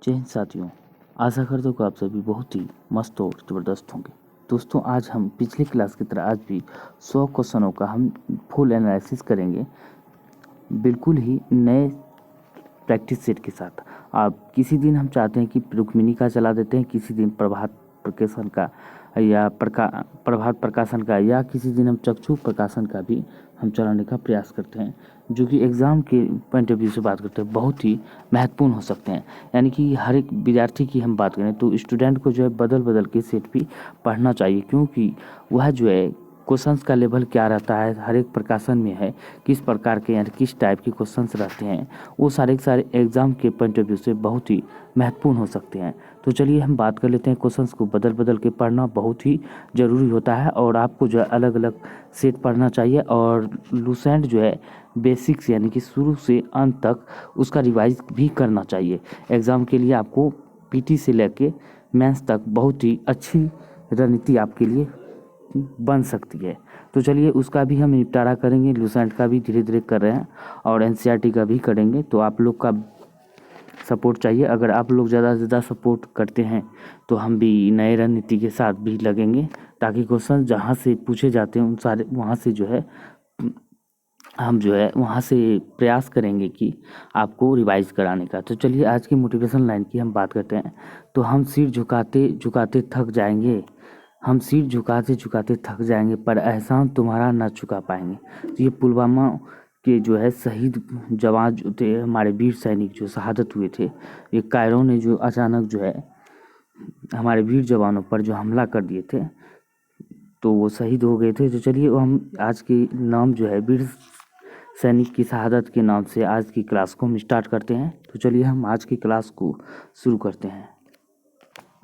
जय हिंद साथियों। आशा करता हूँ कि आप सभी बहुत ही मस्त और ज़बरदस्त होंगे। दोस्तों, आज हम पिछली क्लास की तरह आज भी 100 क्वेश्चनों का हम फुल एनालिसिस करेंगे, बिल्कुल ही नए प्रैक्टिस सेट के साथ। आप किसी दिन हम चाहते हैं कि रुक्मिणी का चला देते हैं, किसी दिन प्रभात प्रकाशन का या प्रभात प्रकाशन का, या किसी दिन हम चक्षु प्रकाशन का भी हम चलाने का प्रयास करते हैं, जो कि एग्ज़ाम के पॉइंट ऑफ व्यू से बात करते हैं बहुत ही महत्वपूर्ण हो सकते हैं। यानी कि हर एक विद्यार्थी की हम बात करें तो स्टूडेंट को जो है बदल बदल के सेट भी पढ़ना चाहिए, क्योंकि वह जो है क्वेश्चंस का लेवल क्या रहता है हर एक प्रकाशन में है, किस प्रकार के यानी किस टाइप के क्वेश्चंस रहते हैं, वो सारे के सारे एग्ज़ाम के पॉइंट ऑफ व्यू से बहुत ही महत्वपूर्ण हो सकते हैं। तो चलिए हम बात कर लेते हैं। क्वेश्चंस को बदल बदल के पढ़ना बहुत ही ज़रूरी होता है और आपको जो है अलग अलग सेट पढ़ना चाहिए, और लूसेंट जो है बेसिक्स यानी कि शुरू से अंत तक उसका रिवाइज भी करना चाहिए। एग्ज़ाम के लिए आपको पीटी से लेके मेंस तक बहुत ही अच्छी रणनीति आपके लिए बन सकती है। तो चलिए उसका भी हम निपटारा करेंगे, लूसेंट का भी धीरे धीरे कर रहे हैं और एनसीईआरटी का भी करेंगे। तो आप लोग का सपोर्ट चाहिए। अगर आप लोग ज़्यादा से ज़्यादा सपोर्ट करते हैं तो हम भी नए रणनीति के साथ भी लगेंगे, ताकि क्वेश्चन जहाँ से पूछे जाते हैं उन सारे वहाँ से जो है हम जो है वहाँ से प्रयास करेंगे कि आपको रिवाइज कराने का। तो चलिए आज की मोटिवेशन लाइन की हम बात करते हैं। तो हम सिर झुकाते झुकाते थक जाएंगे, हम सिर झुकाते झुकाते थक जाएंगे, पर एहसान तुम्हारा ना चुका पाएंगे। तो ये पुलवामा के जो है शहीद जवान जो थे, हमारे वीर सैनिक जो शहादत हुए थे, ये कायरों ने जो अचानक जो है हमारे वीर जवानों पर जो हमला कर दिए थे, तो वो शहीद हो गए थे। तो चलिए हम आज के नाम जो है वीर सैनिक की शहादत के नाम से आज की क्लास को हम स्टार्ट करते हैं। तो चलिए हम आज की क्लास को शुरू करते हैं।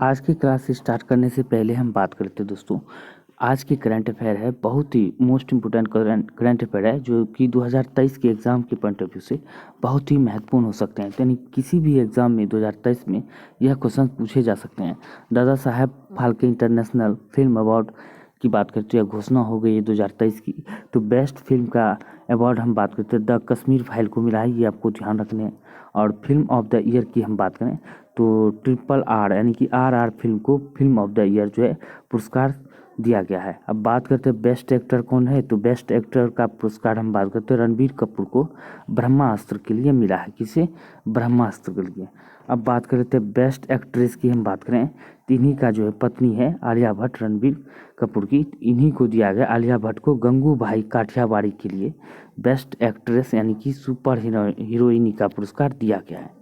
आज की क्लास स्टार्ट करने से पहले हम बात करते हैं दोस्तों, आज की करंट अफेयर है, बहुत ही मोस्ट इम्पोर्टेंट करंट अफेयर है, जो कि 2023 के एग्ज़ाम के पॉइंट ऑफ व्यू से बहुत ही महत्वपूर्ण हो सकते हैं। यानी किसी भी एग्ज़ाम में 2023 में यह क्वेश्चन पूछे जा सकते हैं। Dada Saheb Phalke international film award की बात करते हैं, घोषणा हो गई है 2023 की। तो बेस्ट फिल्म का अवार्ड हम बात करते हैं द कश्मीर फाइल को मिला है, ये आपको ध्यान रखने हैं। और फिल्म ऑफ द ईयर की हम बात करें तो RRR यानी कि RR फिल्म को फिल्म ऑफ द ईयर जो है पुरस्कार दिया गया है। अब बात करते हैं बेस्ट एक्टर कौन है, तो बेस्ट एक्टर का पुरस्कार हम बात करते हैं रणबीर कपूर को ब्रह्मास्त्र के लिए मिला है। किसे? ब्रह्मास्त्र के लिए। अब बात करते हैं बेस्ट एक्ट्रेस की हम बात करें तो इन्हीं का जो है पत्नी है आलिया भट्ट, रणबीर कपूर की, इन्हीं को दिया गया। आलिया भट्ट को गंगूबाई काठियावाड़ी के लिए बेस्ट एक्ट्रेस यानी कि सुपर हीरोइनी का पुरस्कार दिया गया है।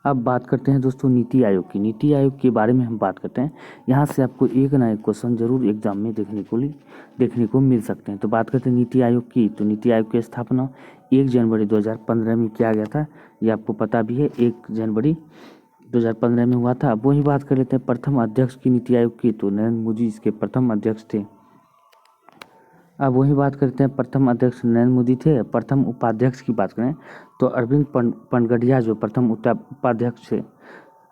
अब बात करते हैं दोस्तों नीति आयोग की। नीति आयोग के बारे में हम बात करते हैं। यहाँ से आपको एक ना एक क्वेश्चन जरूर एग्जाम में देखने को मिल सकते हैं। तो बात करते हैं नीति आयोग की। तो नीति आयोग की स्थापना 1 जनवरी 2015 में किया गया था, ये आपको पता भी है, 1 जनवरी 2015 में हुआ था। अब वही बात कर लेते हैं प्रथम अध्यक्ष की नीति आयोग की। तो नरेंद्र मोदी इसके प्रथम अध्यक्ष थे। अब वही बात करते हैं प्रथम अध्यक्ष नरेंद्र मोदी थे। प्रथम उपाध्यक्ष की बात करें तो अरविंद पनगड़िया जो प्रथम उपाध्यक्ष थे,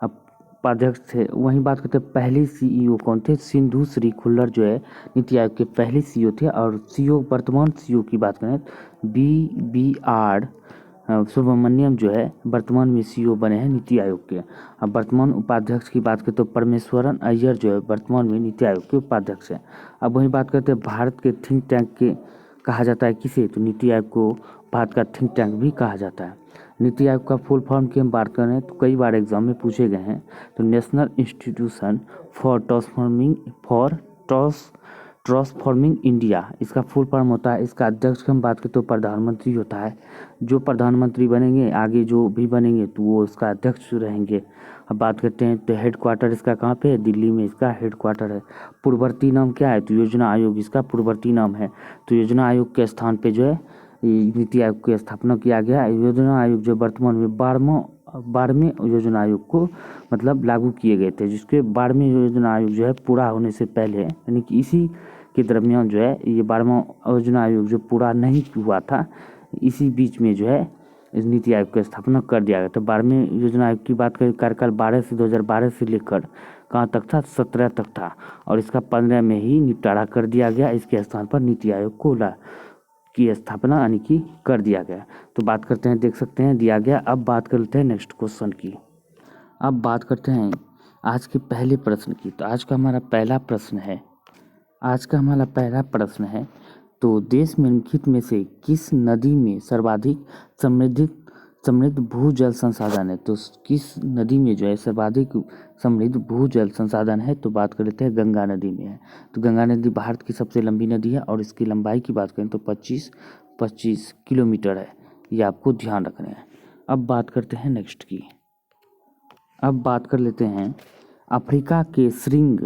उपाध्यक्ष थे। वहीं बात करते हैं पहले सीईओ कौन थे, सिंधु श्री खुल्लर जो है नीति आयोग के पहले सीईओ थे। और सीईओ वर्तमान सीईओ की बात करें BR सुब्रमण्यम जो है वर्तमान में सीईओ बने हैं नीति आयोग के। अब वर्तमान उपाध्यक्ष की बात करें तो परमेश्वरन अय्यर जो है वर्तमान में नीति आयोग के उपाध्यक्ष हैं। अब वही बात करते हैं भारत के थिंक टैंक के कहा जाता है किसे, तो नीति आयोग को भारत का थिंक टैंक भी कहा जाता है। नीति आयोग का फुल फॉर्म की हम बात करें तो कई बार एग्जाम में पूछे गए हैं। तो national institution for transforming India इसका फुल फॉर्म होता है। इसका अध्यक्ष की हम बात करें तो प्रधानमंत्री होता है। जो प्रधानमंत्री बनेंगे आगे जो भी बनेंगे तो वो इसका अध्यक्ष रहेंगे। अब बात करते हैं तो हेडक्वार्टर इसका कहाँ पे है, दिल्ली में इसका हेडक्वार्टर है। पूर्ववर्ती नाम क्या है, तो योजना आयोग इसका पूर्ववर्ती नाम है। तो योजना आयोग के स्थान पे जो है नीति आयोग की स्थापना किया गया। योजना आयोग जो वर्तमान में 12वें योजना आयोग को मतलब लागू किए गए थे, जिसके 12वें योजना आयोग जो है पूरा होने से पहले यानी कि इसी के दरमियान जो है ये 12वां योजना आयोग जो पूरा नहीं हुआ था, इसी बीच में जो है इस नीति आयोग की स्थापना कर दिया गया। तो 12वें योजना आयोग की बात करें कार्यकाल 2012 से लेकर कहाँ तक था, 17 तक था, और इसका 15 में ही निपटारा कर दिया गया। इसके स्थान पर नीति आयोग को की स्थापना यानी कि कर दिया गया। तो बात करते हैं, देख सकते हैं दिया गया। अब बात कर लेते हैं नेक्स्ट क्वेश्चन की। अब बात करते हैं आज के पहले प्रश्न की। तो आज का हमारा पहला प्रश्न है, तो देश में निम्नलिखित में से किस नदी में सर्वाधिक समृद्ध भूजल संसाधन है? तो किस नदी में जो है सर्वाधिक समृद्ध भूजल संसाधन है? तो बात कर लेते हैं गंगा नदी में है। तो गंगा नदी भारत की सबसे लंबी नदी है और इसकी लंबाई की बात करें तो 25 किलोमीटर है। ये आपको ध्यान रखना है। अब बात करते हैं नेक्स्ट की। अब बात कर लेते हैं अफ्रीका के श्रृंग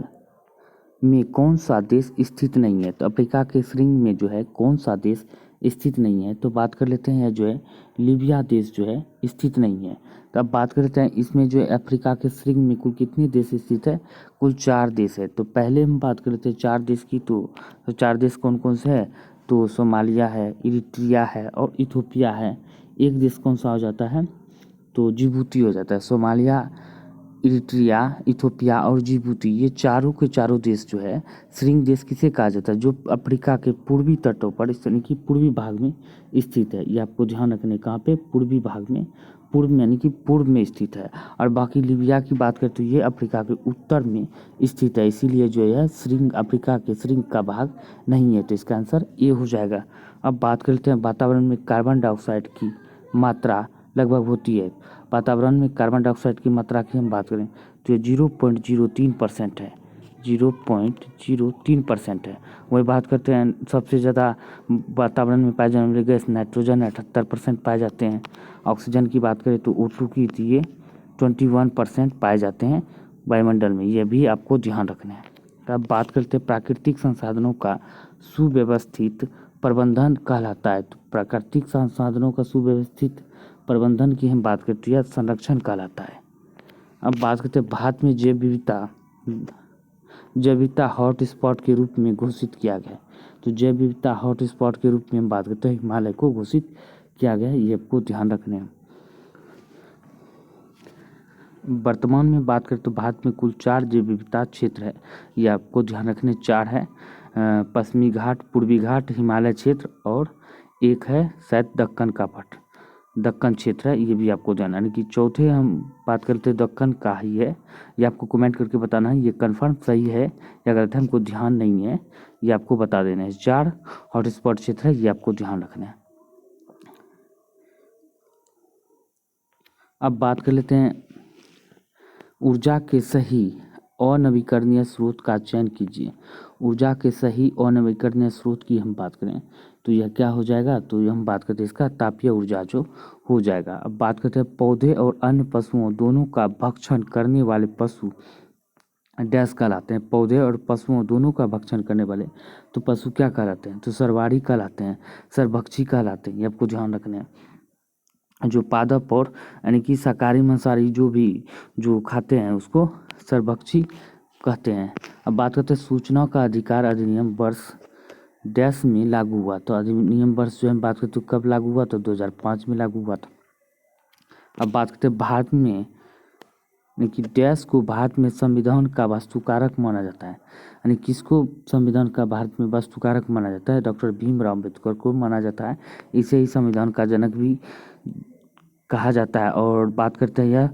में कौन सा देश स्थित नहीं है? तो अफ्रीका के श्रृंग में जो है कौन सा देश स्थित नहीं है? तो बात कर लेते हैं जो है लीबिया देश जो है स्थित नहीं है। तो अब बात कर लेते हैं इसमें जो है अफ्रीका के श्रृंग में कुल कितने देश स्थित है? कुल 4 देश है। तो पहले हम बात कर लेते हैं 4 देश की। तो 4 देश कौन कौन से है? तो सोमालिया है, इरिट्रिया है और इथोपिया है। एक देश कौन सा हो जाता है? तो जिबूती हो जाता है। सोमालिया, इरिट्रिया, इथोपिया और जिबूती, ये चारों के चारों देश जो है श्रृंग देश किसे कहा जाता है? जो अफ्रीका के पूर्वी तटों पर यानी कि पूर्वी भाग में स्थित है। ये आपको ध्यान रखने, कहाँ पे? पूर्वी भाग में, पूर्व में यानी कि पूर्व में स्थित है। और बाकी लीबिया की बात करें तो ये अफ्रीका के उत्तर में स्थित है, इसीलिए जो है श्रृंग अफ्रीका के श्रृंग का भाग नहीं है। तो इसका आंसर ए हो जाएगा। अब बात करते हैं वातावरण में कार्बन डाइऑक्साइड की मात्रा लगभग होती है। वातावरण में कार्बन डाइऑक्साइड की मात्रा की हम बात करें तो ये 0.03% है। 0.03% है। वही बात करते हैं सबसे ज़्यादा वातावरण में पाए जाने वाले गैस नाइट्रोजन 78% पाए जाते हैं। ऑक्सीजन की बात करें तो O2 की ये 21% पाए जाते हैं वायुमंडल में। ये भी आपको ध्यान रखना है। अब बात करते हैं प्राकृतिक संसाधनों का सुव्यवस्थित प्रबंधन कहलाता है। तो प्राकृतिक संसाधनों का सुव्यवस्थित प्रबंधन की हम बात करते हैं संरक्षण कहलाता है। अब बात करते हैं भारत में जैव विविधता हॉट स्पॉट के रूप में घोषित किया गया है। तो जैव विविधता हॉट स्पॉट के रूप में हम बात करते हैं हिमालय को घोषित किया गया है। ये आपको ध्यान रखने हैं। वर्तमान में बात करें तो भारत में कुल 4 जैव विविधता क्षेत्र है। ये आपको ध्यान रखने 4 है, पश्चिमी घाट, पूर्वी घाट, हिमालय क्षेत्र और एक है शायद दक्कन क्षेत्र है। ये भी आपको ध्यान, यानी कि चौथे हम बात करते हैं दक्कन का ही है। ये आपको कमेंट करके बताना है ये कंफर्म सही है या गलत है, हमको ध्यान नहीं है, ये आपको बता देना है। 4 हॉटस्पॉट क्षेत्र है, ये आपको ध्यान रखना है। अब बात कर लेते हैं ऊर्जा के सही अनवीकरणीय स्रोत का चयन कीजिए। ऊर्जा के सही अनवीकरणीय स्रोत की हम बात करें तो यह क्या हो जाएगा? तो यह हम बात करते हैं इसका तापीय ऊर्जा जो हो जाएगा। अब बात करते हैं पौधे और अन्य पशुओं दोनों का भक्षण करने वाले पशु डैश कहलाते हैं। पौधे और पशुओं दोनों का भक्षण करने वाले तो पशु क्या कहलाते हैं? तो सर्वाहारी कहलाते हैं, सर्वभक्षी कहलाते हैं। ये आपको ध्यान रखना है। जो पादप और यानी कि शाकाहारी मांसाहारी जो खाते हैं उसको सर्वभक्षी कहते हैं। अब बात करते हैं सूचना का अधिकार अधिनियम वर्ष डैश में लागू हुआ। तो अधिनियम वर्ष जो हम बात करते हैं कब लागू हुआ? तो 2005 में लागू हुआ था। अब बात करते हैं भारत में यानी कि डैश को भारत में संविधान का वास्तुकारक माना जाता है। यानी किसको संविधान का भारत में वास्तुकारक माना जाता है? डॉक्टर भीमराव अम्बेडकर को माना जाता है। इसे ही संविधान का जनक भी कहा जाता है। और बात करते हैं यह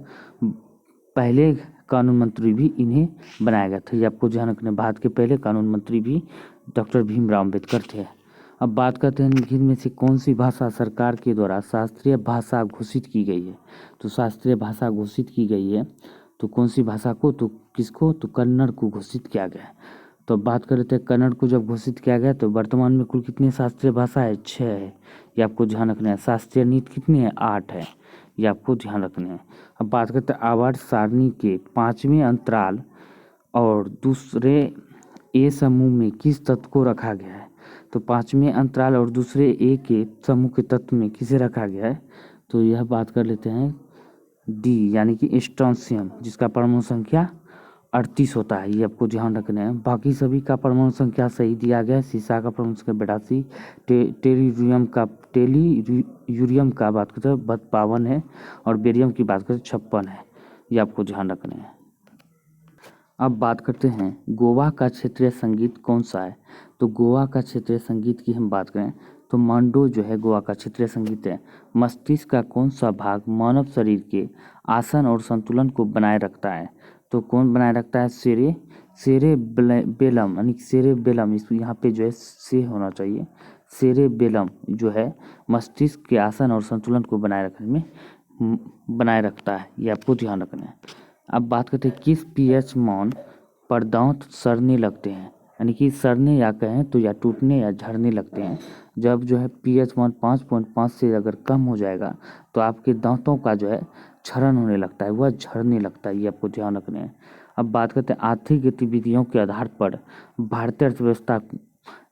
पहले कानून मंत्री भी इन्हें बनाया गया था। ये आपको ध्यान रखना, भारत के पहले कानून मंत्री भी डॉक्टर भीमराव अम्बेडकर थे। अब बात करते हैं निम्नलिखित में से कौन सी भाषा सरकार के द्वारा शास्त्रीय भाषा घोषित की गई है? तो शास्त्रीय भाषा घोषित की गई है तो कौन सी भाषा को? तो किसको? तो कन्नड़ को घोषित किया गया है। तो बात कर लेते हैं कन्नड़ को जब घोषित किया गया तो वर्तमान में कुल कितनी शास्त्रीय भाषा है? 6 है। ये आपको ध्यान रखना है। शास्त्रीय नीति कितनी है? 8 है। ये आपको ध्यान रखना है। अब बात करते हैं आवर्त सारणी के 5वें अंतराल और दूसरे ए समूह में किस तत्व को रखा गया है? तो 5वें अंतराल और दूसरे ए के समूह के तत्व में किसे रखा गया है? तो यह बात कर लेते हैं डी यानी कि स्ट्रोंशियम, जिसका परमाणु संख्या 38 होता है। ये आपको ध्यान रखना है। बाकी सभी का परमाणु संख्या सही दिया गया है। सीसा का परमाणु संख्या 82, टेलीयूरियम का बात करते हैं 52 है और बेरियम की बात करते 56 है। ये आपको ध्यान रखना है। अब बात करते हैं गोवा का क्षेत्रीय संगीत कौन सा है? तो गोवा का क्षेत्रीय संगीत की हम बात करें तो मांडो जो है गोवा का क्षेत्रीय संगीत है। मस्तिष्क का कौन सा भाग मानव शरीर के आसन और संतुलन को बनाए रखता है? तो कौन बनाए रखता है? सेरेबेलम, यानी सेरेबेलम, इस यहाँ पे जो है से होना चाहिए। सेरेबेलम जो है मस्तिष्क के आसन और संतुलन को बनाए रखने में बनाए रखता है, ये आपको ध्यान रखना है। अब बात करते हैं किस पीएच मान पर दांत सड़ने लगते हैं, यानी कि सड़ने या कहें तो या टूटने या झड़ने लगते हैं। जब जो है पीएच मान 5.5 से अगर कम हो जाएगा तो आपके दांतों का जो है क्षरण होने लगता है, वह झड़ने लगता है, ये आपको ध्यान रखना है। अब बात करते हैं आर्थिक गतिविधियों के आधार पर भारतीय अर्थव्यवस्था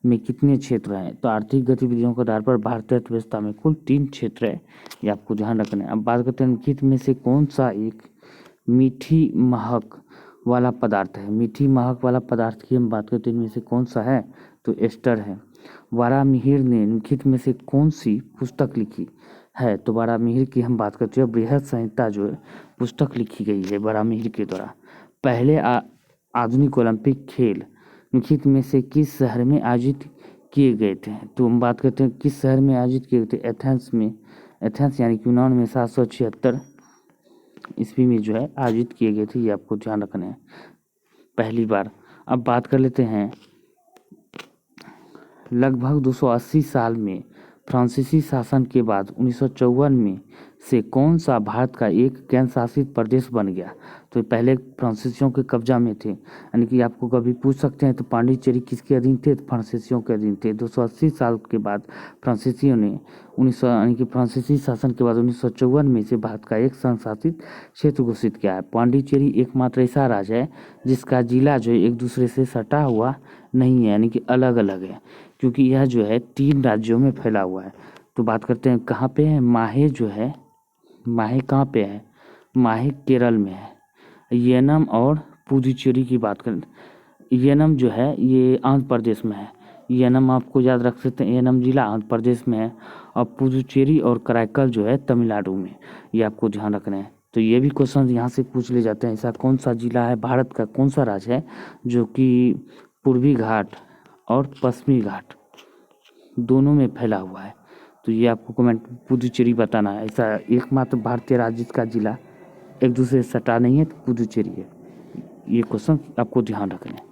में कितने क्षेत्र हैं? तो आर्थिक गतिविधियों के आधार पर भारतीय अर्थव्यवस्था में कुल 3 क्षेत्र है, ये आपको ध्यान रखना है। अब बात करते हैं निम्नलिखित में से कौन सा एक मीठी महक वाला पदार्थ है? मीठी महक वाला पदार्थ की हम बात करते हैं, इनमें से कौन सा है? तो एस्टर है। वारामिहिर ने निम्नलिखित में से कौन सी पुस्तक लिखी है? तो वारामिहिर की हम बात करते हैं बृहद संहिता जो है पुस्तक लिखी गई है वारामिहिर के द्वारा। पहले आधुनिक ओलंपिक खेल निम्नलिखित में से किस शहर में आयोजित किए गए थे? तो हम बात करते हैं किस शहर में आयोजित किए गए थे? एथेंस में। एथेंस यानी कि यूनान में 776 ईस्वी में जो है आयोजित किए गए थे, ये आपको ध्यान रखना है पहली बार। अब बात कर लेते हैं लगभग 280 साल में फ्रांसीसी शासन के बाद 1954 में से कौन सा भारत का एक केंद्र शासित प्रदेश बन गया? तो पहले फ्रांसीसियों के कब्जा में थे, यानी कि आपको कभी पूछ सकते हैं तो पांडिचेरी किसके अधीन थे? तो फ्रांसीसियों के अधीन थे। 280 साल के बाद फ्रांसीसियों ने 1900 यानी कि फ्रांसीसी शासन के बाद 1954 में से भारत का एक संघ शासित क्षेत्र घोषित किया है। पांडिचेरी एकमात्र ऐसा राज्य है जिसका जिला जो है एक दूसरे से सटा हुआ नहीं है, यानी कि अलग अलग है, क्योंकि यह जो है 3 राज्यों में फैला हुआ है। तो बात करते हैं कहाँ पे है? माहे जो है, माहे कहाँ पे है? माहे केरल में है। येनम और पुदुचेरी की बात करें, येनम जो है ये आंध्र प्रदेश में है। येनम आपको याद रख सकते हैं, येनम जिला आंध्र प्रदेश में है, और पुदुचेरी और कराईकल जो है तमिलनाडु में, ये आपको ध्यान रखना है। तो ये भी क्वेश्चन यहाँ से पूछ ले जाते हैं, ऐसा कौन सा जिला है, भारत का कौन सा राज्य है जो कि पूर्वी घाट और पश्चिमी घाट दोनों में फैला हुआ है? तो ये आपको कमेंट पुदुचेरी बताना है। ऐसा एकमात्र भारतीय राज्य जिसका जिला एक दूसरे से सटा नहीं है तो पुदुचेरी है, ये क्वेश्चन आपको ध्यान रखना है।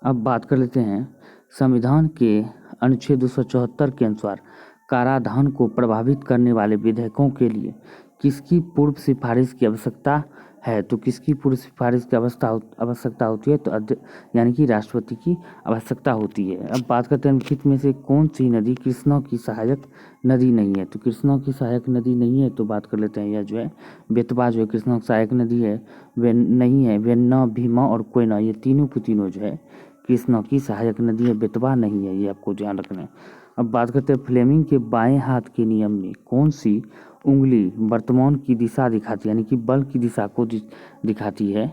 अब बात कर लेते हैं संविधान के अनुच्छेद 274 के अनुसार कराधान को प्रभावित करने वाले विधेयकों के लिए किसकी पूर्व सिफारिश की आवश्यकता है? तो किसकी पूर्व सिफारिश की आवश्यकता होती है? तो यानी कि राष्ट्रपति की आवश्यकता होती है। अब बात करते हैं निम्नलिखित में से कौन सी नदी कृष्णा की सहायक नदी नहीं है? तो कृष्णा की सहायक नदी नहीं है, तो बात कर लेते हैं यह जो है बेतवा जो है कृष्णा की सहायक नदी है, वे नहीं है। वेन्ना, भीमा और कोयना, ये तीनों की तीनों जो है कृष्णा की सहायक नदी है, बेतवा नहीं है, ये आपको ध्यान रखना है। अब बात करते हैं फ्लेमिंग के बाएं हाथ के नियम में कौन सी उंगली वर्तमान की दिशा दिखाती है, यानी कि बल की दिशा को दिखाती है?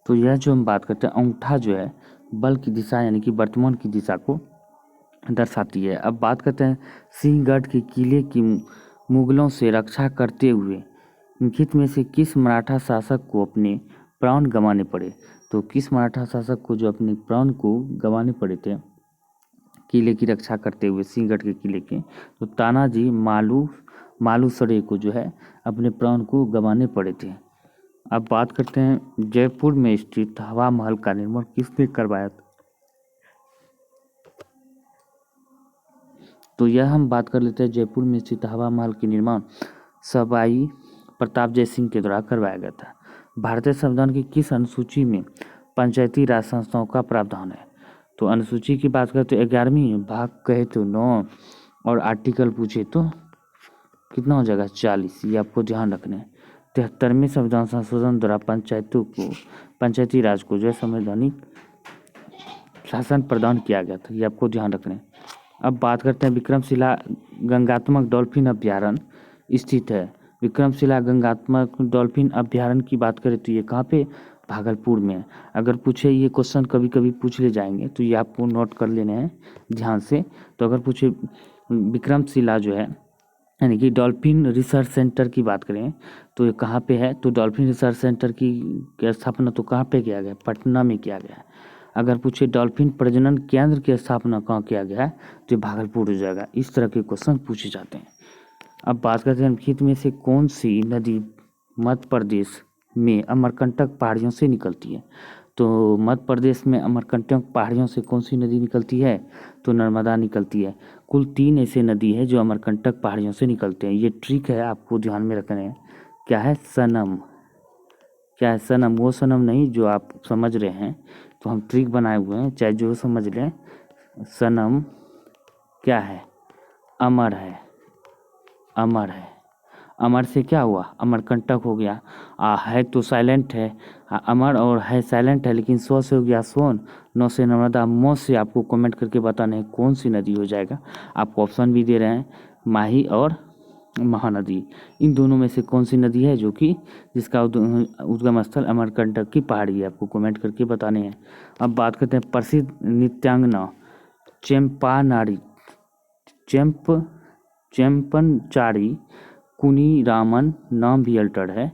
तो यह जो हम बात करते हैं अंगूठा जो है बल की दिशा यानी कि वर्तमान की दिशा को दर्शाती है। अब बात करते हैं सिंहगढ़ के किले की मुगलों से रक्षा करते हुए निम्नलिखित में से किस मराठा शासक को अपने प्राण गंवाने पड़े? तो किस मराठा शासक को जो अपने प्राण को गंवाने पड़े थे किले की रक्षा करते हुए, सिंहगढ़ के किले के? तो तानाजी मालुसरे को जो है अपने प्राण को गंवाने पड़े थे। अब बात करते हैं जयपुर में स्थित हवा महल का निर्माण किसने करवाया था? तो यह हम बात कर लेते हैं जयपुर में स्थित हवा महल के निर्माण सवाई प्रताप जय सिंह के द्वारा करवाया गया था। भारतीय संविधान की किस अनुसूची में पंचायती राज संस्थाओं का प्रावधान है? तो अनुसूची की बात करें तो 11वीं, भाग कहे तो 9 और आर्टिकल पूछे तो कितना हो जाएगा? 40, ये आपको ध्यान रखना है। 73वें संविधान संशोधन द्वारा पंचायती राज को जो है संवैधानिक शासन प्रदान किया गया था, ये आपको ध्यान रखना है। अब बात करते हैं विक्रमशिला गंगात्मक डॉल्फिन अभ्यारण्य स्थित है। विक्रमशिला गंगात्मक डॉल्फिन अभ्यारण्य की बात करें तो ये कहाँ पे? भागलपुर में है। अगर पूछे, ये क्वेश्चन कभी कभी पूछ ले जाएंगे तो ये आपको नोट कर लेने हैं ध्यान से। तो अगर पूछे विक्रमशिला जो है यानी कि डॉल्फिन रिसर्च सेंटर की बात करें तो ये कहाँ पे है? तो डॉल्फिन रिसर्च सेंटर की स्थापना तो कहाँ पे किया गया? पटना में किया गया है। अगर पूछे डॉल्फिन प्रजनन केंद्र की स्थापना कहाँ किया गया है, तो ये भागलपुर हो जाएगा। इस तरह के क्वेश्चन पूछे जाते हैं। अब बात करते हैं निम्नलिखित में से कौन सी नदी मध्य प्रदेश में अमरकंटक पहाड़ियों से निकलती है। तो मध्य प्रदेश में अमरकंटक पहाड़ियों से कौन सी नदी निकलती है, तो नर्मदा निकलती है। कुल 3 ऐसे नदी है जो अमरकंटक पहाड़ियों से निकलते हैं। ये ट्रिक है, आपको ध्यान में रखना है। क्या है सनम, क्या है सनम, वो सनम नहीं जो आप समझ रहे हैं, तो हम ट्रिक बनाए हुए हैं, चाहे जो समझ लें। सनम क्या है, अमर है, अमर है। अमर से क्या हुआ, अमरकंटक हो गया। है तो साइलेंट है, अमर और है साइलेंट है, लेकिन सौ से हो गया सोन, नौ से नर्मदा, मौ से आपको कमेंट करके बताना है कौन सी नदी हो जाएगा। आपको ऑप्शन भी दे रहे हैं, माही और महानदी। इन दोनों में से कौन सी नदी है जो कि जिसका उद्गम स्थल अमरकंटक की पहाड़ी है, आपको कमेंट करके बताने हैं। अब बात करते हैं प्रसिद्ध नृत्यांगना चंपानारी चेम्पनचारी कुनी रामन नाम भी अल्टर्ड है,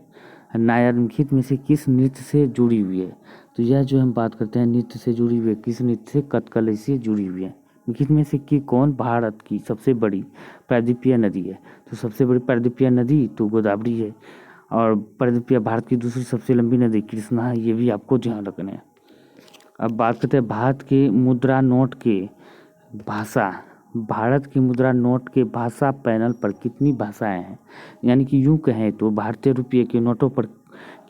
निम्नलिखित में से किस नृत्य से जुड़ी हुई है। तो यह जो हम बात करते हैं नृत्य से जुड़ी हुई है, किस नृत्य से, कथकली से जुड़ी हुई है। निम्नलिखित में से कि कौन भारत की सबसे बड़ी प्रायद्वीपीय नदी है। तो सबसे बड़ी प्रायद्वीपीय नदी तो गोदावरी है, और प्रायद्वीपीय भारत की दूसरी सबसे लंबी नदी कृष्णा है, ये भी आपको ध्यान रखना है। अब बात करते हैं भारत के मुद्रा नोट के भाषा, भारत की मुद्रा नोट के भाषा पैनल पर कितनी भाषाएं हैं। यानी कि यूँ कहें तो भारतीय रुपये के नोटों पर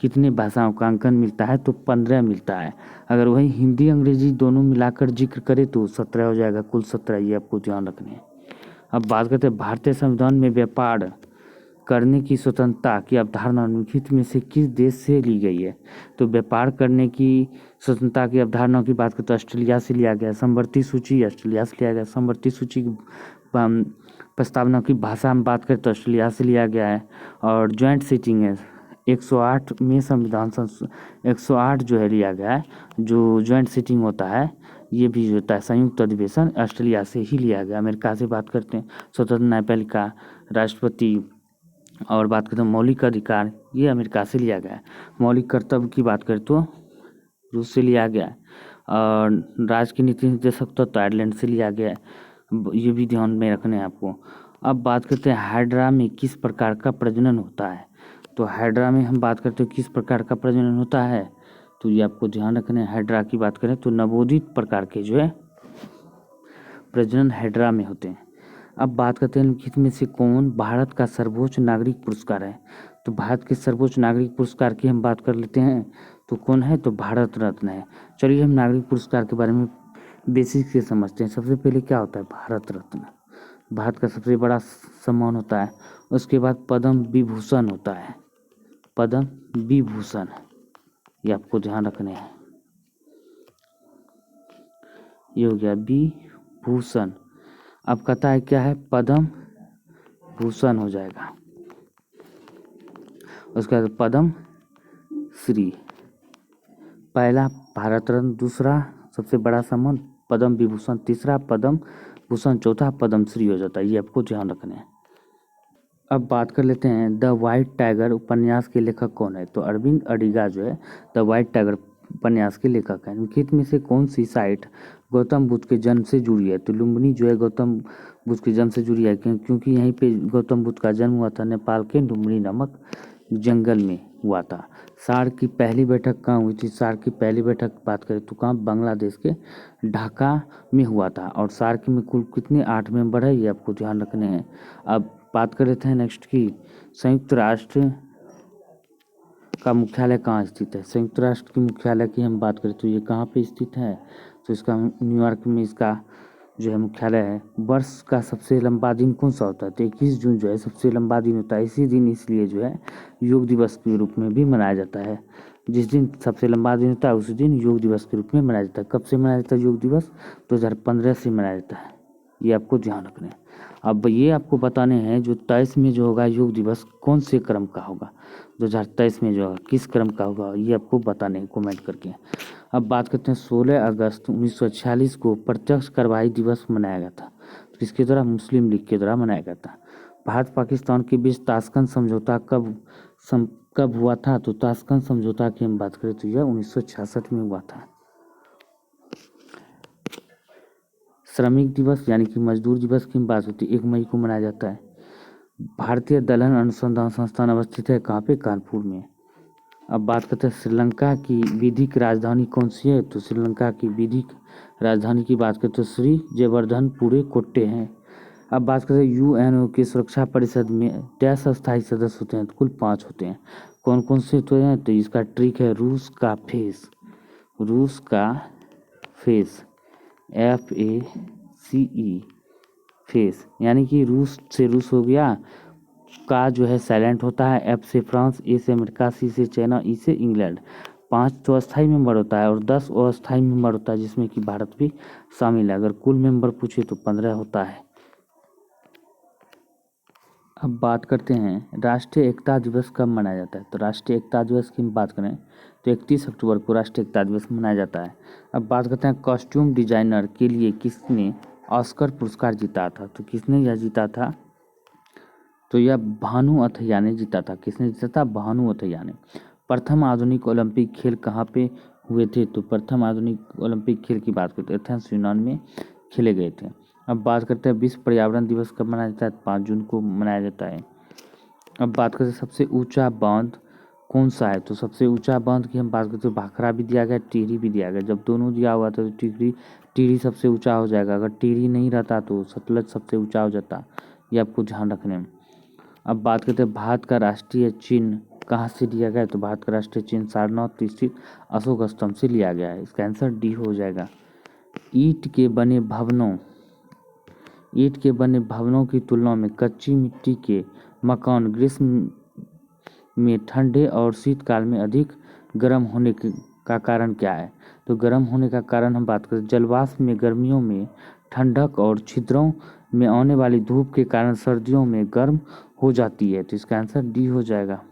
कितने भाषाओं का अंकन मिलता है, तो 15 मिलता है। अगर वही हिंदी अंग्रेजी दोनों मिलाकर जिक्र करें तो 17 हो जाएगा, कुल 17, ये आपको ध्यान रखने हैं। अब बात करते हैं भारतीय संविधान में व्यापार करने की स्वतंत्रता की अवधारणा निम्नलिखित में से किस देश से ली गई है। तो व्यापार करने की स्वतंत्रता की अवधारणा की बात करें तो ऑस्ट्रेलिया से लिया गया। समवर्ती सूची ऑस्ट्रेलिया से लिया गया। समवर्ती सूची की प्रस्तावना की भाषा में बात करें तो ऑस्ट्रेलिया से लिया गया है। और ज्वाइंट सीटिंग है 108 में संविधान 108 जो है लिया गया है, जो ज्वाइंट सीटिंग होता है, ये भी जो होता है संयुक्त अधिवेशन, ऑस्ट्रेलिया से ही लिया गया। अमेरिका से बात करते हैं स्वतंत्र न्यायपालिका, राष्ट्रपति, और बात करते हैं मौलिक अधिकार, ये अमेरिका से लिया गया है। मौलिक कर्तव्य की बात करें तो रूस से लिया गया है। और राज्य की नीति निर्देशक तो आयरलैंड से लिया गया है, ये भी ध्यान में रखने हैं आपको। अब बात करते हैं हाइड्रा में किस प्रकार का प्रजनन होता है। तो हाइड्रा में हम बात करते हैं किस प्रकार का प्रजनन होता है, तो ये आपको ध्यान रखना है। हाइड्रा की बात करें तो नवोदित प्रकार के जो है प्रजनन हाइड्रा में होते हैं। अब बात करते हैं निम्नलिखित में से कौन भारत का सर्वोच्च नागरिक पुरस्कार है। तो भारत के सर्वोच्च नागरिक पुरस्कार की हम बात कर लेते हैं, तो कौन है, तो भारत रत्न है। चलिए हम नागरिक पुरस्कार के बारे में बेसिक से समझते हैं। सबसे पहले क्या होता है, भारत रत्न भारत का सबसे बड़ा सम्मान होता है। उसके बाद पद्म विभूषण होता है, पद्म विभूषण, ये आपको ध्यान रखने हैं। ये हो गया विभूषण। अब कहता है क्या है, पद्म भूषण हो जाएगा। उसके बाद पद्म श्री, पहला भारत रत्न, दूसरा सबसे बड़ा सम्मान पद्म विभूषण, तीसरा पद्म भूषण, चौथा पद्म श्री हो जाता है, ये आपको ध्यान रखना है। अब बात कर लेते हैं द वाइट टाइगर उपन्यास के लेखक कौन है। तो अरविंद अडिगा जो है द वाइट टाइगर उपन्यास के लेखक हैं। निम्नलिखित में से कौन सी साइट गौतम बुद्ध के जन्म से जुड़ी है। तो लुम्बिनी जो है गौतम बुद्ध के जन्म से जुड़ी है, क्योंकि यहीं पे गौतम बुद्ध का जन्म हुआ था, नेपाल के लुम्बिनी नामक जंगल में हुआ था। सार्क की पहली बैठक कहाँ हुई थी। सार्क की पहली बैठक बात करें तो कहाँ, बांग्लादेश के ढाका में हुआ था। और सार्क में कुल कितने 8 मेंबर है, ये आपको ध्यान रखने हैं। अब बात कर लेते हैं नेक्स्ट की, संयुक्त राष्ट्र का मुख्यालय कहाँ स्थित है। संयुक्त राष्ट्र की मुख्यालय की हम बात करें तो ये कहाँ पे स्थित है, तो इसका न्यूयॉर्क में इसका जो है मुख्यालय है। वर्ष का सबसे लंबा दिन कौन सा होता है, तो 21 जून जो है सबसे लंबा दिन होता है। इसी दिन इसलिए जो है योग दिवस के रूप में भी मनाया जाता है। जिस दिन सबसे लंबा दिन होता है उसी दिन योग दिवस के रूप में मनाया जाता है। कब से मनाया जाता है योग दिवस, 2015 से मनाया जाता है, ये आपको ध्यान रखना है। अब ये आपको बताने हैं जो 23 में जो होगा योग दिवस कौन से क्रम का होगा, 2023 में जो होगा किस क्रम का होगा, ये आपको बताने हैं कमेंट करके। अब बात करते हैं 16 अगस्त 1946 को प्रत्यक्ष कार्रवाई दिवस मनाया गया था। तो किसके द्वारा, मुस्लिम लीग के द्वारा मनाया गया था। भारत पाकिस्तान के बीच ताशकंद समझौता कब हुआ था। तो ताशकंद समझौता की हम बात करें तो यह 1966 में हुआ था। श्रमिक दिवस यानी कि मजदूर दिवस की बात होती है 1 मई को मनाया जाता है। भारतीय दलहन अनुसंधान संस्थान अवस्थित है कहाँ पे? कानपुर में। अब बात करते हैं श्रीलंका की विधिक राजधानी कौन सी है? तो श्रीलंका की विधिक राजधानी की बात करें तो श्री जयवर्धनपुरे कोट्टे हैं। अब बात करते हैं यूएनओ की सुरक्षा परिषद में 10 स्थायी सदस्य होते हैं? तो कुल 5 होते हैं। कौन कौन से होते हैं? तो इसका ट्रिक है रूस का फेस, रूस का फेस FACE फेस, यानी कि रूस से रूस हो गया, का जो है साइलेंट होता है, F से फ्रांस, A से अमेरिका, C से चाइना, E से इंग्लैंड। 5 तो अस्थाई मेंबर होता है और 10 अस्थाई मेंबर होता है जिसमें कि भारत भी शामिल है। अगर कुल मेंबर पूछे तो 15 होता है। अब बात करते हैं राष्ट्रीय एकता दिवस कब मनाया जाता है? तो राष्ट्रीय एकता दिवस की बात करें तो 31 अक्टूबर को राष्ट्रीय एकता दिवस मनाया जाता है। अब बात करते हैं कॉस्ट्यूम डिजाइनर के लिए किसने ऑस्कर पुरस्कार जीता था? तो किसने यह जीता था? तो यह भानु अथैया ने जीता था। किसने जीता था? भानु अथैया ने। प्रथम आधुनिक ओलंपिक खेल कहाँ पे हुए थे? तो प्रथम आधुनिक ओलंपिक खेल की बात करते हैं एथेंस यूनान में खेले गए थे। अब बात करते हैं विश्व पर्यावरण दिवस कब मनाया जाता है? 5 जून को मनाया जाता है। अब बात करते हैं सबसे ऊंचा बांध कौन सा है? तो सबसे ऊंचा बांध की हम बात करते हैं भाखड़ा भी दिया गया, टिहरी भी दिया गया। जब दोनों दिया हुआ था तो टिहरी सबसे ऊंचा हो जाएगा। अगर टिहरी नहीं रहता तो सतलज सबसे ऊंचा हो जाता। ये आपको ध्यान रखने में। अब बात करते हैं भारत का राष्ट्रीय चिन्ह कहाँ से लिया गया है? तो भारत का राष्ट्रीय चिन्ह सारनाथ स्थित अशोक स्तंभ से लिया गया है। इसका आंसर डी हो जाएगा। ईंट के बने भवनों की तुलना में कच्ची मिट्टी के मकान ग्रीष्म में ठंडे और शीतकाल में अधिक गर्म होने का कारण क्या है? तो गर्म होने का कारण हम बात करें जलवाष्प में गर्मियों में ठंडक और छिद्रों में आने वाली धूप के कारण सर्दियों में गर्म हो जाती है। तो इसका आंसर डी हो जाएगा।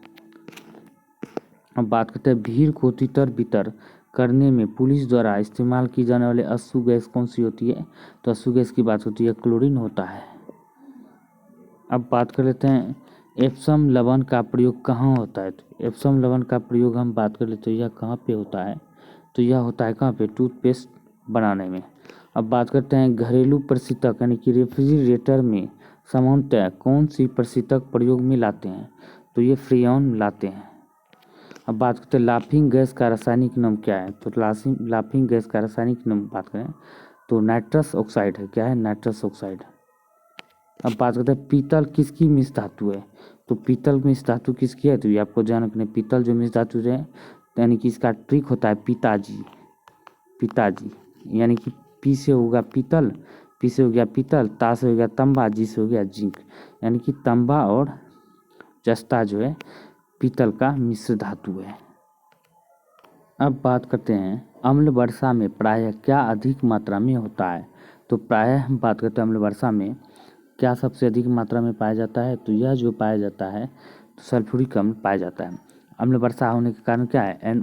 अब बात करते हैं भीड़ को तितर बितर करने में पुलिस द्वारा इस्तेमाल की जाने वाली अश्रु गैस कौन सी होती है? तो अश्रु गैस की बात होती है क्लोरीन होता है। अब बात कर लेते हैं एप्सम लवण का प्रयोग कहाँ होता है? तो एप्सम लवण का प्रयोग हम बात कर लेते हैं यह कहाँ पे होता है? तो यह होता है कहाँ पे? टूथपेस्ट बनाने में। अब बात करते हैं घरेलू प्रशीतक यानी कि रेफ्रिजरेटर में सामान्यतः कौन सी प्रशीतक प्रयोग में लाते हैं? तो ये फ्रेयॉन लाते हैं। अब बात करते हैं लाफिंग गैस का रासायनिक नाम क्या है? तो लाफिंग गैस का रासायनिक नाम बात करें तो नाइट्रस ऑक्साइड है। क्या है? Nitrous oxide. अब बात करते हैं पीतल किसकी मिश्र धातु है? तो पीतल मिश्र धातु किसकी है? तो ये आपको ध्यान रखना है। पीतल जो मिश्र धातु है यानी कि इसका ट्रिक होता है पिताजी यानी कि पी से होगा पीतल, पी से हो गया पीतल, ता से हो गया तंबा, जी से हो गया जिंक, यानी कि तंबा और जस्ता जो है पीतल का मिश्र धातु है। अब बात करते हैं अम्ल वर्षा में प्रायः क्या अधिक मात्रा में होता है? तो प्रायः हम बात करते हैं अम्ल वर्षा में क्या सबसे अधिक मात्रा में पाया जाता है? तो यह जो पाया जाता है तो सल्फ्यूरिक अम्ल पाया जाता है। अम्ल वर्षा होने के कारण क्या है?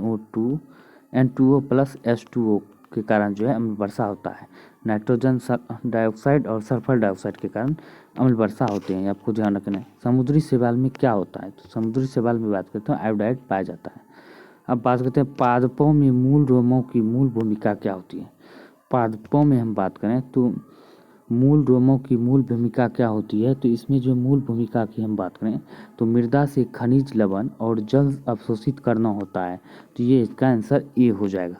N2O प्लस H2O के कारण जो है अम्ल वर्षा होता है। नाइट्रोजन डाइऑक्साइड और सल्फर डाइऑक्साइड के कारण अम्ल वर्षा होते हैं, आपको ध्यान रखना है। समुद्री शैवाल में क्या होता है? तो समुद्री शैवाल में बात करते हैं आयोडाइड पाया जाता है। अब बात करते हैं पादपों में मूल रोमों की मूल भूमिका क्या होती है? पादपों में हम बात करें तो मूल रोमों की मूल भूमिका क्या होती है? तो इसमें जो मूल भूमिका की हम बात करें तो मृदा से खनिज लवण और जल अवशोषित करना होता है। तो ये इसका आंसर ए हो जाएगा।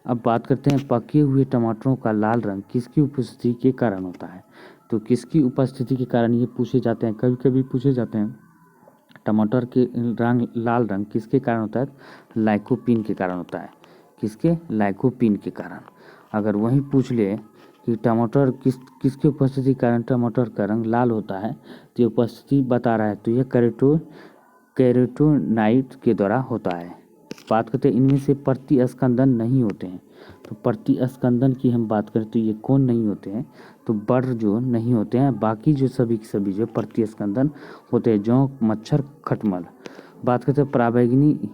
अब बात करते हैं पके हुए टमाटरों का लाल रंग किसकी उपस्थिति के कारण होता है? तो किसकी उपस्थिति के कारण ये पूछे जाते हैं, कभी कभी पूछे जाते हैं। टमाटर के लाल रंग किसके कारण होता है? लाइकोपीन के कारण होता है। किसके? लाइकोपीन के कारण। अगर वही पूछ ले कि टमाटर किसकी उपस्थिति के कारण टमाटर का रंग लाल होता है तो ये उपस्थिति बता रहा है, तो यह कैरोटीनॉइड के द्वारा होता है। बात करते हैं इनमें से प्रतिस्कंदन नहीं होते हैं। तो प्रतिस्कंदन की हम बात करें तो ये कौन नहीं होते हैं? तो बर्ड जो नहीं होते हैं, बाकी जो सभी के सभी जो प्रतिस्कंदन होते हैं, जोंक, मच्छर, खटमल। बात करते हैं पराबैंगनी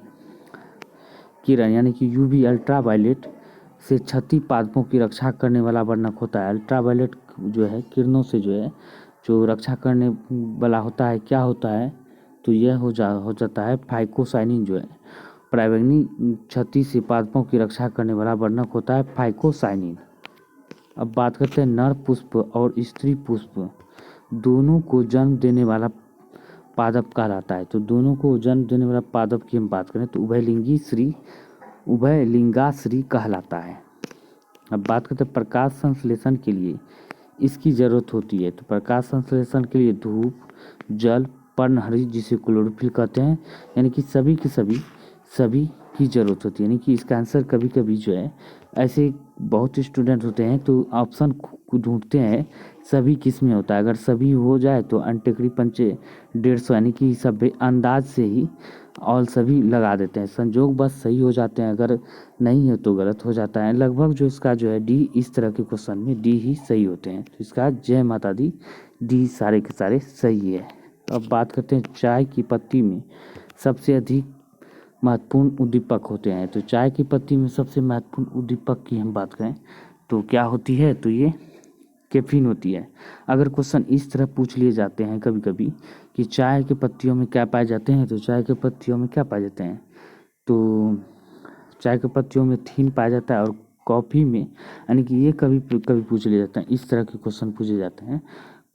किरण यानी कि यूवी अल्ट्रावायलेट से क्षति पादपों की रक्षा करने वाला वर्णक होता है। अल्ट्रावायलेट जो है किरणों से जो रक्षा करने वाला होता है, क्या होता है? तो यह हो जाता है फाइकोसाइनिन जो है। पराबैंगनी क्षति से पादपों की रक्षा करने वाला वर्णक होता है फाइकोसाइनिन। अब बात करते हैं नर पुष्प और स्त्री पुष्प दोनों को जन्म देने वाला पादप कहलाता है। तो दोनों को जन्म देने वाला पादप की हम बात करें तो उभयलिंगाश्री कहलाता है। अब बात करते हैं प्रकाश संश्लेषण के लिए इसकी ज़रूरत होती है। तो प्रकाश संश्लेषण के लिए धूप, जल, पर्णहरित जिसे क्लोरोफिल कहते हैं, यानी कि सभी की ज़रूरत होती है। यानी कि इसका आंसर कभी कभी जो है ऐसे बहुत स्टूडेंट होते हैं तो ऑप्शन को ढूंढते हैं सभी किस में होता है। अगर सभी हो जाए तो अंटेकड़ी पंचे 150, यानी कि सब अंदाज से ही और सभी लगा देते हैं। संजोग बस सही हो जाते हैं, अगर नहीं है तो गलत हो जाता है। लगभग जो इसका जो है डी, इस तरह के क्वेश्चन में डी ही सही होते हैं। तो इसका जय माता दी, डी सारे के सारे सही है। अब बात करते हैं चाय की पत्ती में सबसे अधिक महत्वपूर्ण उद्दीपक होते हैं। तो चाय की पत्ती में सबसे महत्वपूर्ण उद्दीपक की हम बात करें तो क्या होती है, तो ये कैफीन होती है। अगर क्वेश्चन इस तरह पूछ लिए जाते हैं कभी कभी कि चाय की पत्तियों में क्या पाए जाते हैं, तो चाय की पत्तियों में क्या पाए जाते हैं, तो चाय की पत्तियों में थीन पाया जाता है। और कॉफ़ी में, यानी कि ये कभी कभी पूछ लिए जाते हैं, इस तरह के क्वेश्चन पूछे जाते हैं,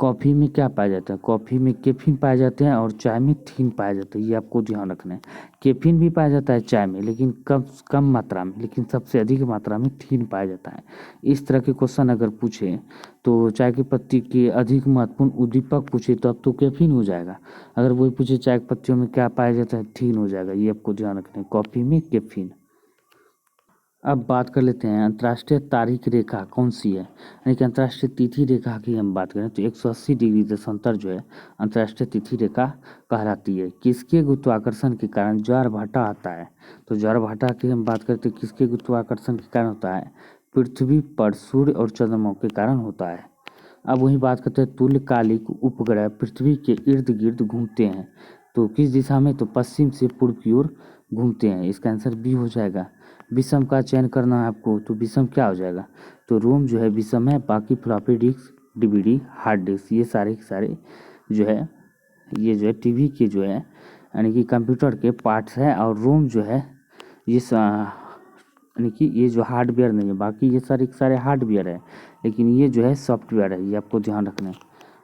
कॉफ़ी में क्या पाया जाता है, कॉफ़ी में कैफीन पाए जाते हैं और चाय में थीन पाया जाता है। ये आपको ध्यान रखना है। कैफीन भी पाया जाता है चाय में लेकिन कम मात्रा में, लेकिन सबसे अधिक मात्रा में थीन पाया जाता है। इस तरह के क्वेश्चन अगर पूछे तो चाय की पत्ती के अधिक महत्वपूर्ण उद्दीपक पूछे तो अब तो कैफीन हो जाएगा। अगर वही पूछे चाय की पत्तियों में क्या पाया जाता है, थीन हो जाएगा। ये आपको ध्यान रखना है, कॉफ़ी में कैफीन। अब बात कर लेते हैं अंतर्राष्ट्रीय तारीख रेखा कौन सी है, यानी कि अंतर्राष्ट्रीय तिथि रेखा की हम बात करें तो 180 डिग्री देशांतर जो है अंतर्राष्ट्रीय तिथि रेखा कहलाती है। किसके गुरुत्वाकर्षण के कारण ज्वारभाटा आता है, तो ज्वारभाटा की हम बात करते हैं किसके गुरुत्वाकर्षण के कारण होता है, पृथ्वी पर सूर्य और चंद्रमा के कारण होता है। अब वही बात करते हैं तुल्यकालिक उपग्रह पृथ्वी के इर्द गिर्द घूमते हैं तो किस दिशा में, तो पश्चिम से पूर्व की ओर घूमते हैं। इसका आंसर बी हो जाएगा। विषम का चयन करना है आपको, तो विषम क्या हो जाएगा, तो रोम जो है विषम है, बाकी floppy disk, DVD, hard disk ये सारे के सारे जो है ये जो है टीवी के जो है यानी कि कंप्यूटर के पार्ट्स हैं। और रोम जो है ये यानी कि ये जो हार्डवेयर नहीं है, बाकी ये सारे के सारे हार्डवेयर है, लेकिन ये जो है सॉफ्टवेयर है। ये आपको ध्यान रखना है।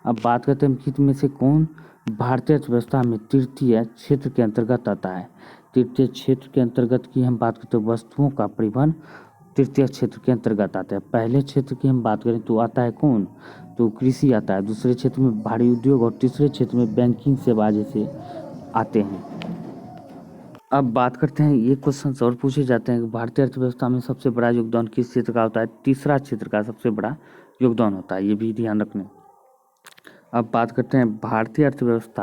अब बात करते हैं निम्नलिखित में से कौन भारतीय अर्थव्यवस्था में तृतीय क्षेत्र के अंतर्गत आता है। तृतीय क्षेत्र के अंतर्गत की हम बात करते हैं वस्तुओं का परिवहन तृतीय क्षेत्र के अंतर्गत आता है। पहले क्षेत्र की हम बात करें तो आता है कौन, तो कृषि आता है। दूसरे क्षेत्र में भारी उद्योग और तीसरे क्षेत्र में बैंकिंग सेवा जैसे आते हैं। अब बात करते हैं ये क्वेश्चन और पूछे जाते हैं कि भारतीय अर्थव्यवस्था में सबसे बड़ा योगदान किस क्षेत्र का होता है, तीसरा क्षेत्र का सबसे बड़ा योगदान होता है। ये भी ध्यान रखना। अब बात करते हैं भारतीय अर्थव्यवस्था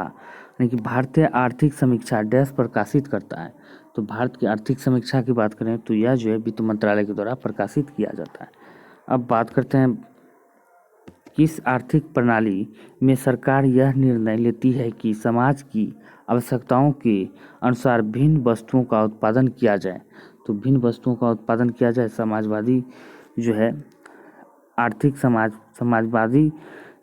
यानी कि भारतीय आर्थिक समीक्षा डैश प्रकाशित करता है। तो भारत की आर्थिक समीक्षा की बात करें तो यह जो है वित्त मंत्रालय के द्वारा प्रकाशित किया जाता है। अब बात करते हैं किस आर्थिक प्रणाली में सरकार यह निर्णय लेती है कि समाज की आवश्यकताओं के अनुसार भिन्न वस्तुओं का उत्पादन किया जाए। तो भिन्न वस्तुओं का उत्पादन किया जाए, समाजवादी जो है आर्थिक समाजवादी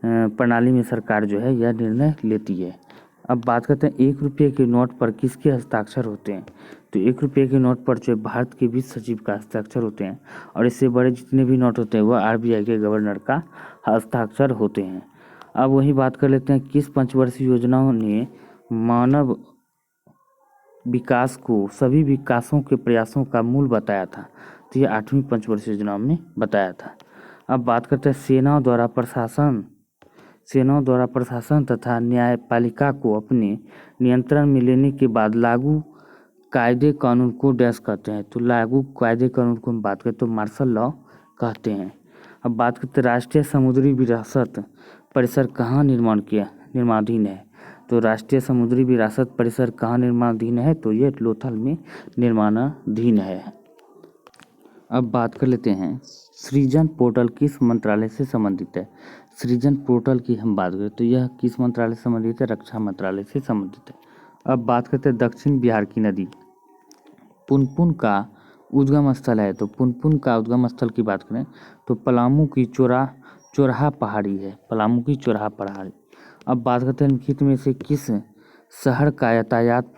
प्रणाली में सरकार जो है यह निर्णय लेती है। अब बात करते हैं 1 रुपये के नोट पर किसके हस्ताक्षर होते हैं। तो 1 रुपये के नोट पर जो भारत के वित्त सचिव का हस्ताक्षर होते हैं और इससे बड़े जितने भी नोट होते हैं वह आरबीआई के गवर्नर का हस्ताक्षर होते हैं। अब वही बात कर लेते हैं किस पंचवर्षीय योजनाओं ने मानव विकास को सभी विकासों के प्रयासों का मूल बताया था। तो ये 8वीं पंचवर्षीय योजना में बताया था। अब बात करते हैं सेनाओं द्वारा प्रशासन तथा न्यायपालिका को अपने नियंत्रण में लेने के बाद लागू कायदे कानून को डैश कहते हैं। तो लागू कायदे कानून को हम बात करें तो मार्शल लॉ कहते हैं। अब बात करते हैं राष्ट्रीय समुद्री विरासत परिसर कहाँ निर्माणाधीन है। तो राष्ट्रीय समुद्री विरासत परिसर कहाँ निर्माणाधीन है, तो ये लोथल में निर्माणाधीन है। अब बात कर लेते हैं सृजन पोर्टल किस मंत्रालय से संबंधित है। सृजन पोर्टल की हम बात करें तो यह किस मंत्रालय से संबंधित है, रक्षा मंत्रालय से संबंधित है। अब बात करते हैं दक्षिण बिहार की नदी पुनपुन का उद्गम स्थल है। तो पुनपुन का उद्गम स्थल की बात करें तो पलामू की चोराहा पहाड़ी है, पलामू की चोराहा पहाड़ी। अब बात करते हैं निम्नलिखित में से किस शहर का यातायात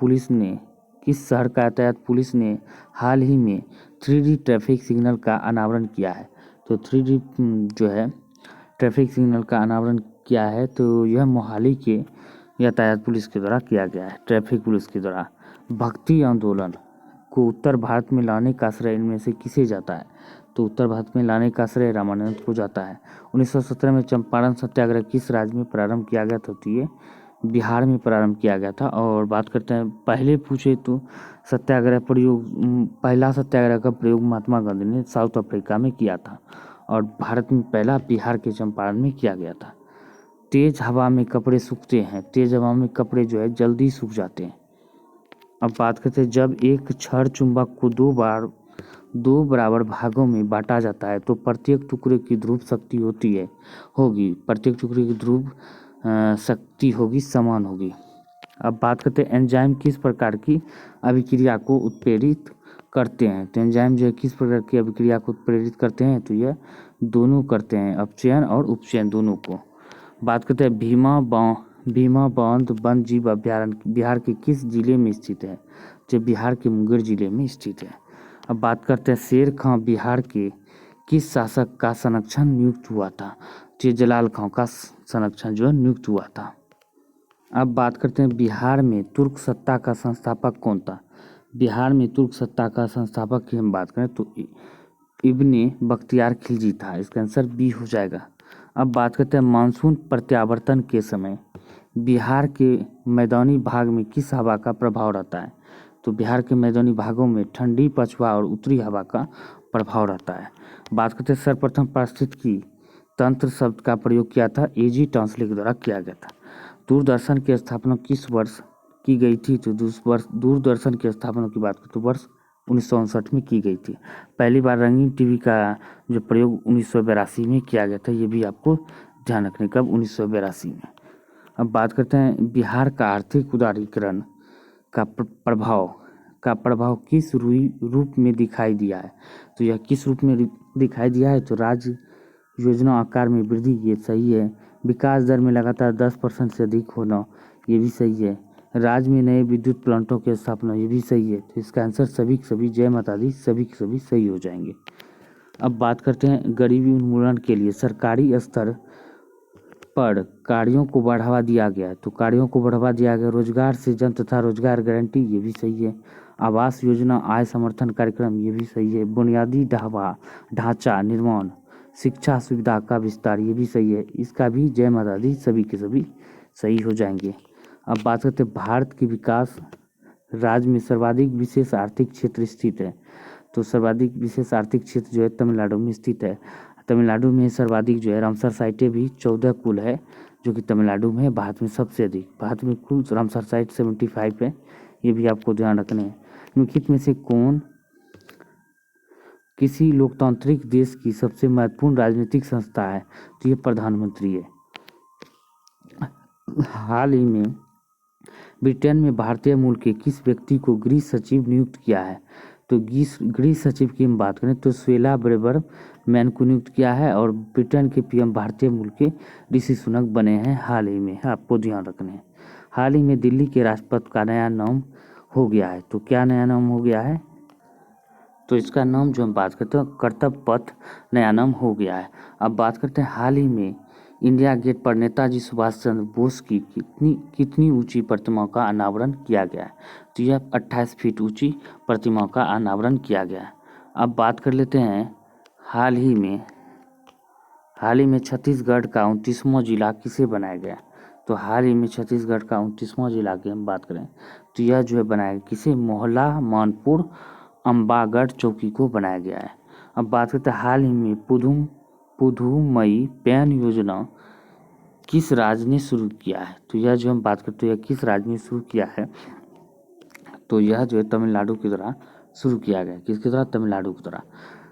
पुलिस ने हाल ही में 3D ट्रैफिक सिग्नल का अनावरण किया है। तो 3D जो है ट्रैफिक सिग्नल का अनावरण किया है, तो यह मोहाली के यातायात पुलिस के द्वारा किया गया है, ट्रैफिक पुलिस के द्वारा। भक्ति आंदोलन को उत्तर भारत में लाने का श्रेय इनमें से किसे जाता है? तो उत्तर भारत में लाने का श्रेय रामानंद को जाता है। 1917 में चंपारण सत्याग्रह किस राज्य में प्रारंभ किया गया था? तो ये बिहार में प्रारंभ किया गया था। और बात करते हैं, पहले पूछे तो पहला सत्याग्रह का प्रयोग महात्मा गांधी ने साउथ अफ्रीका में किया था, और भारत में पहला बिहार के चंपारण में किया गया था। तेज हवा में कपड़े सूखते हैं, तेज हवा में कपड़े जो है जल्दी सूख जाते हैं। अब बात करते हैं, जब एक छड़ चुंबक को दो बराबर भागों में बांटा जाता है तो प्रत्येक टुकड़े की ध्रुव शक्ति प्रत्येक टुकड़े की ध्रुव शक्ति समान होगी। अब बात करते हैं, एंजाइम किस प्रकार की अभिक्रिया को उत्प्रेरित करते हैं? तो एंजाइम जो है किस प्रकार की अभिक्रिया को उत्प्रेरित करते हैं? तो यह दोनों करते हैं, अपचयन और उपचयन दोनों को। बात करते हैं, भीमा बांध वन्य जीव अभयारण्य बिहार के किस जिले में स्थित है? जो बिहार के मुंगेर जिले में स्थित है। अब बात करते हैं, शेर खां बिहार के किस शासक का संरक्षण नियुक्त हुआ था? तो जलाल खां का संरक्षण जो है नियुक्त हुआ था। अब बात करते हैं, बिहार में तुर्क सत्ता का संस्थापक कौन था? बिहार में तुर्क सत्ता का संस्थापक की हम बात करें तो इब्ने बख्तियार खिलजी था। इसका आंसर बी हो जाएगा। अब बात करते हैं, मानसून प्रत्यावर्तन के समय बिहार के मैदानी भाग में किस हवा का प्रभाव रहता है? तो बिहार के मैदानी भागों में ठंडी पछुआ और उत्तरी हवा का प्रभाव रहता है। बात करते हैं, सर्वप्रथम पारिस्थितिकी तंत्र शब्द का प्रयोग किया था एजी टॉन्सले के द्वारा किया गया था। दूरदर्शन की स्थापना किस वर्ष की गई थी? तो दूरदर्शन की स्थापना की बात करें तो वर्ष 1959 में की गई थी। पहली बार रंगीन टीवी का जो प्रयोग 1982 में किया गया था, ये भी आपको ध्यान रखने का, 1982 में। अब बात करते हैं, बिहार का आर्थिक उदारीकरण का प्रभाव किस रूप में दिखाई दिया है? तो यह किस रूप में दिखाई दिया है? तो राज्य योजना आकार में वृद्धि, ये सही है। विकास दर में लगातार 10% से अधिक होना, ये भी सही है। राज्य में नए विद्युत प्लांटों की स्थापना, ये भी सही है। तो इसका आंसर सभी के सभी, जय माता दी, सभी के सभी सही हो जाएंगे। अब बात करते हैं, गरीबी उन्मूलन के लिए सरकारी स्तर पर कार्यों को बढ़ावा दिया गया। तो कार्यों को बढ़ावा दिया गया, रोजगार सृजन तथा रोजगार गारंटी, ये भी सही है। आवास योजना, आय समर्थन कार्यक्रम, ये भी सही है। बुनियादी ढांचा निर्माण, शिक्षा सुविधा का विस्तार, ये भी सही है। इसका भी जय माता दी, सभी के सभी सही हो जाएंगे। अब बात करते हैं, भारत के विकास राज्य में सर्वाधिक विशेष आर्थिक क्षेत्र स्थित है। तो सर्वाधिक विशेष आर्थिक क्षेत्र जो है तमिलनाडु में स्थित है। तमिलनाडु में सर्वाधिक जो है रामसर साइटें भी 14 कुल है, जो कि तमिलनाडु में है। भारत में सबसे अधिक, भारत में कुल रामसर साइट 75 है, ये भी आपको ध्यान रखने हैं। निम्नलिखित में से कौन किसी लोकतांत्रिक देश की सबसे महत्वपूर्ण राजनीतिक संस्था है? तो ये प्रधानमंत्री है। हाल ही में ब्रिटेन में भारतीय मूल के किस व्यक्ति को गृह सचिव नियुक्त किया है? तो गृह सचिव की हम बात करें तो स्वेला ब्रेबर मैन को नियुक्त किया है, और ब्रिटेन के पीएम भारतीय मूल के ऋषि सुनक बने हैं हाल ही में, आपको ध्यान रखने हैं। हाल ही में दिल्ली के राष्ट्रपति का नया नाम हो गया है। तो क्या नया नाम हो गया है? तो इसका नाम जो हम बात करते हैं, कर्तव्य पथ नया नाम हो गया है। अब बात करते हैं, हाल ही में इंडिया गेट पर नेताजी सुभाष चंद्र बोस की कितनी ऊंची प्रतिमा का अनावरण किया गया है? तो यह 28 फीट ऊंची प्रतिमा का अनावरण किया गया है। अब बात कर लेते हैं, हाल ही में छत्तीसगढ़ का 29वां जिला किसे बनाया गया? तो हाल ही में छत्तीसगढ़ का 29वां जिला की हम बात करें तो यह जो है बनाया गया किसे? मोहला मानपुर अम्बागढ़ चौकी को बनाया गया है। अब बात करते हैं, हाल ही में पुधुमई पेन योजना किस राज्य ने शुरू किया है? तो यह जो हम बात करते हैं, किस राज्य ने शुरू किया है? तो यह जो है तमिलनाडु के द्वारा शुरू किया गया। किसके द्वारा? तमिलनाडु के द्वारा।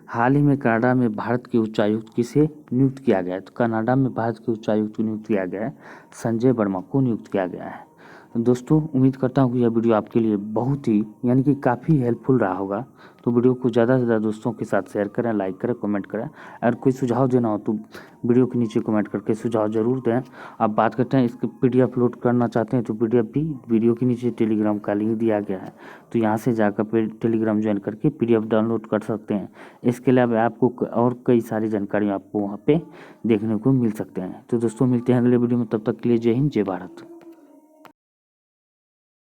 हाल ही में कनाडा में भारत के उच्चायुक्त किसे नियुक्त किया गया है? तो कनाडा में भारत के उच्चायुक्त को नियुक्त किया गया है संजय वर्मा को नियुक्त किया गया है। दोस्तों उम्मीद करता हूँ कि यह वीडियो आपके लिए बहुत ही यानी कि काफ़ी हेल्पफुल रहा होगा। तो वीडियो को ज़्यादा से ज़्यादा दोस्तों के साथ शेयर करें, लाइक करें, कमेंट करें। अगर कोई सुझाव देना हो तो वीडियो के नीचे कमेंट करके सुझाव ज़रूर दें। अब बात करते हैं इसके PDF अपलोड करना चाहते हैं तो PDF भी वीडियो के नीचे टेलीग्राम का लिंक दिया गया है, तो यहाँ से जाकर टेलीग्राम ज्वाइन करके PDF डाउनलोड कर सकते हैं। इसके अलावा आपको और कई सारी जानकारी आपको वहाँ पे देखने को मिल सकते हैं। तो दोस्तों मिलते हैं अगले वीडियो में, तब तक के लिए जय हिंद, जय भारत।